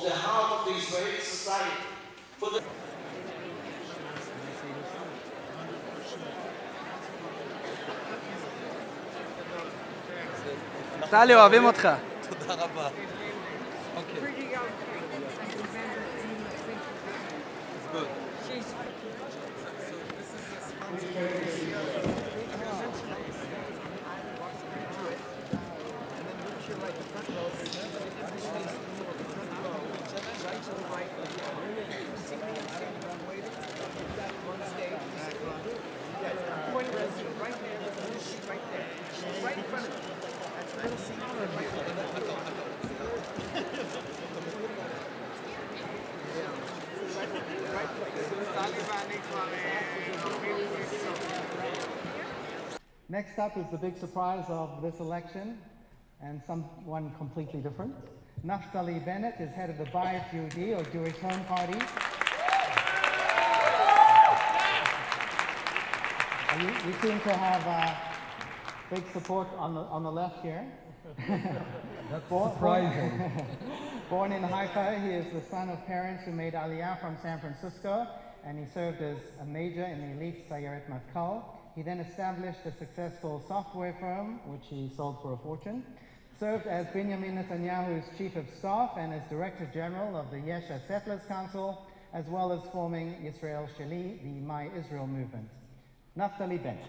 the heart of the Israeli society. For the טלי, אוהבים אותך. תודה רבה. אוקיי. Good. Next up is the big surprise of this election, and someone completely different. Naftali Bennett is head of the Bayit Yehudi, or Jewish Home Party. You seem to have big support on the left here. That's surprising. Born in Haifa, he is the son of parents who made Aliyah from San Francisco, and he served as a major in the elite Sayeret Matkal. He then established a successful software firm, which he sold for a fortune, served as Benjamin Netanyahu's chief of staff and as director general of the Yesha Settlers Council, as well as forming Yisrael Sheli, the My Israel movement. Naftali Bennett.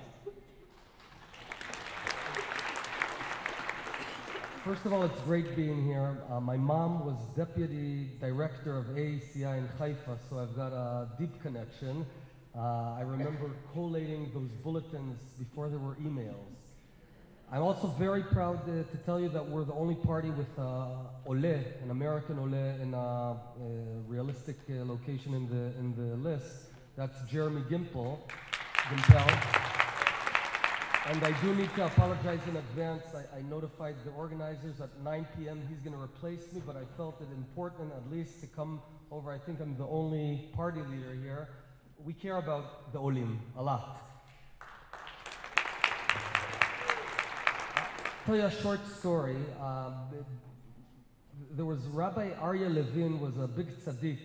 First of all, it's great being here. My mom was deputy director of AACI in Haifa, so I've got a deep connection. I remember collating those bulletins before there were emails. I'm also very proud to tell you that we're the only party with Ole, an American Ole, in a realistic location in the list. That's Jeremy Gimpel. And I do need to apologize in advance. I notified the organizers at 9 p.m. he's going to replace me, but I felt it important at least to come over. I think I'm the only party leader here. We care about the Olim a lot. I'll tell you a short story. There was Rabbi Aryeh Levin, was a big tzaddik.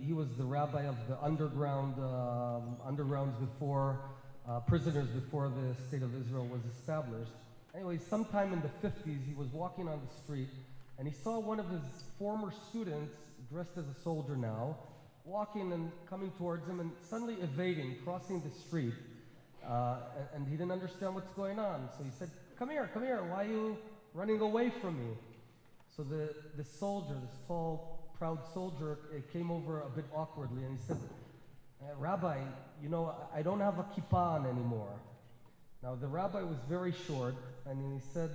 He was the rabbi of the undergrounds before, prisoners before the state of Israel was established. Anyway, sometime in the 50s, he was walking on the street and he saw one of his former students, dressed as a soldier now, walking and coming towards him and suddenly evading, crossing the street. And he didn't understand what's going on. So he said, come here, why are you running away from me? So the soldier, this tall, proud soldier, came over a bit awkwardly and he said, Rabbi, you know, I don't have a kippah on anymore. Now the rabbi was very short and he said,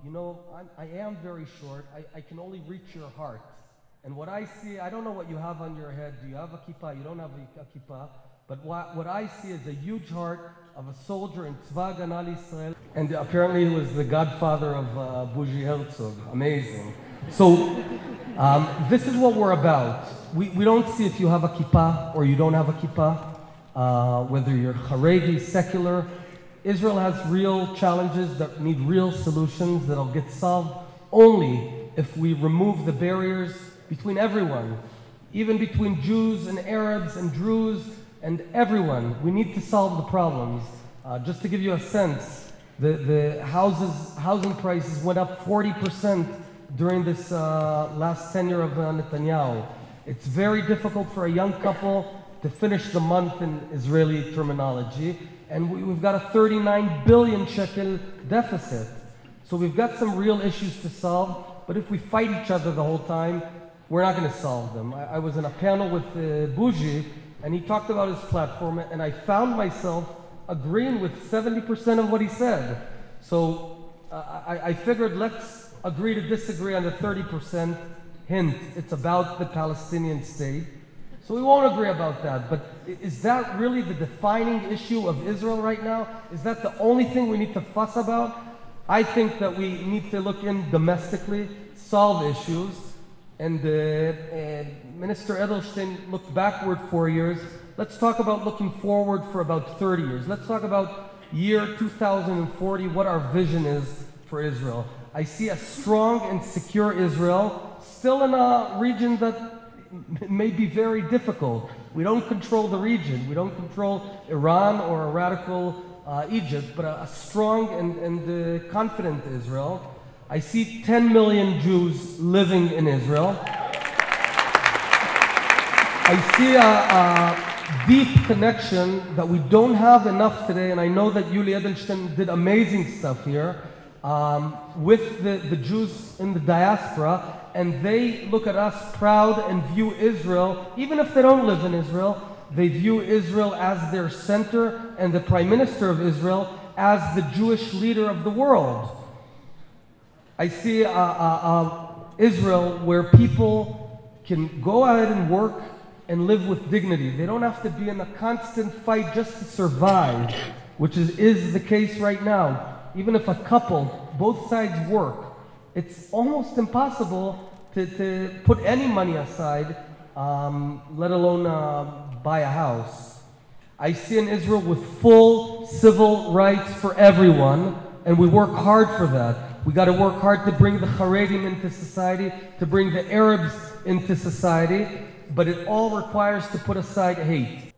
you know, I am very short, I can only reach your heart. And what I see, I don't know what you have on your head. Do you have a kippah? You don't have a kippah. But what I see is a huge heart of a soldier in Tzva Haganah Israel. And apparently he was the godfather of Bougie Herzog. Amazing. So this is what we're about. We don't see if you have a kippah or you don't have a kippah, whether you're Haredi, secular. Israel has real challenges that need real solutions that'll get solved only if we remove the barriers between everyone, even between Jews and Arabs and Druze and everyone. We need to solve the problems. Just to give you a sense, the housing prices went up 40% during this last tenure of Netanyahu. It's very difficult for a young couple to finish the month in Israeli terminology, and we've got a 39 billion shekel deficit. So we've got some real issues to solve, but if we fight each other the whole time, we're not going to solve them. I was in a panel with Bougie, and he talked about his platform, and I found myself agreeing with 70% of what he said. So I figured let's agree to disagree on the 30%. Hint, it's about the Palestinian state. So we won't agree about that, but is that really the defining issue of Israel right now? Is that the only thing we need to fuss about? I think that we need to look in domestically, solve issues, and Minister Edelstein looked backward 4 years. Let's talk about looking forward for about 30 years. Let's talk about year 2040, what our vision is for Israel. I see a strong and secure Israel still in a region that may be very difficult. We don't control the region. We don't control Iran or a radical Egypt, but a strong and confident Israel. I see 10 million Jews living in Israel. I see a deep connection that we don't have enough today, and I know that Yuli Edelstein did amazing stuff here with the Jews in the diaspora, and they look at us proud and view Israel, even if they don't live in Israel, they view Israel as their center and the Prime Minister of Israel as the Jewish leader of the world. I see Israel where people can go out and work and live with dignity. They don't have to be in a constant fight just to survive, which is the case right now. Even if a couple, both sides work, it's almost impossible to put any money aside, let alone buy a house. I see an Israel with full civil rights for everyone, and we work hard for that. We got to work hard to bring the Haredim into society, to bring the Arabs into society, but it all requires to put aside hate.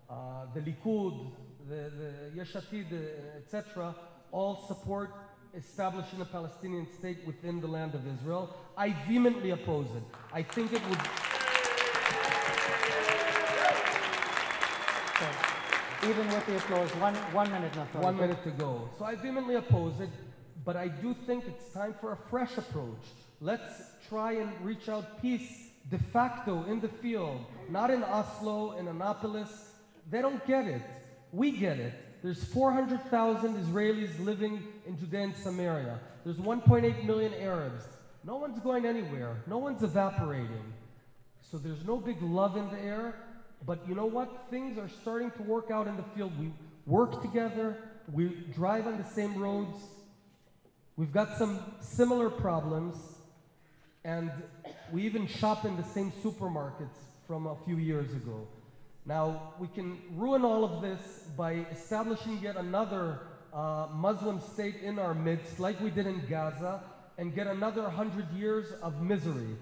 The Likud, the Yesh Atid, etc., all support establishing a Palestinian state within the land of Israel. I vehemently oppose it. I think it would... Even with the applause, one minute left. 1 minute to go. So I vehemently oppose it, but I do think it's time for a fresh approach. Let's try and reach out peace de facto in the field, not in Oslo, in Annapolis. They don't get it. We get it. There's 400,000 Israelis living in Judea and Samaria. There's 1.8 million Arabs. No one's going anywhere. No one's evaporating. So there's no big love in the air. But you know what? Things are starting to work out in the field. We work together. We drive on the same roads. We've got some similar problems. And we even shop in the same supermarkets from a few years ago. Now, we can ruin all of this by establishing yet another Muslim state in our midst, like we did in Gaza, and get another 100 years of misery.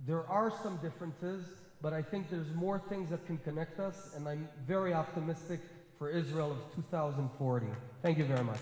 There are some differences, but I think there's more things that can connect us, and I'm very optimistic for Israel of 2040. Thank you very much.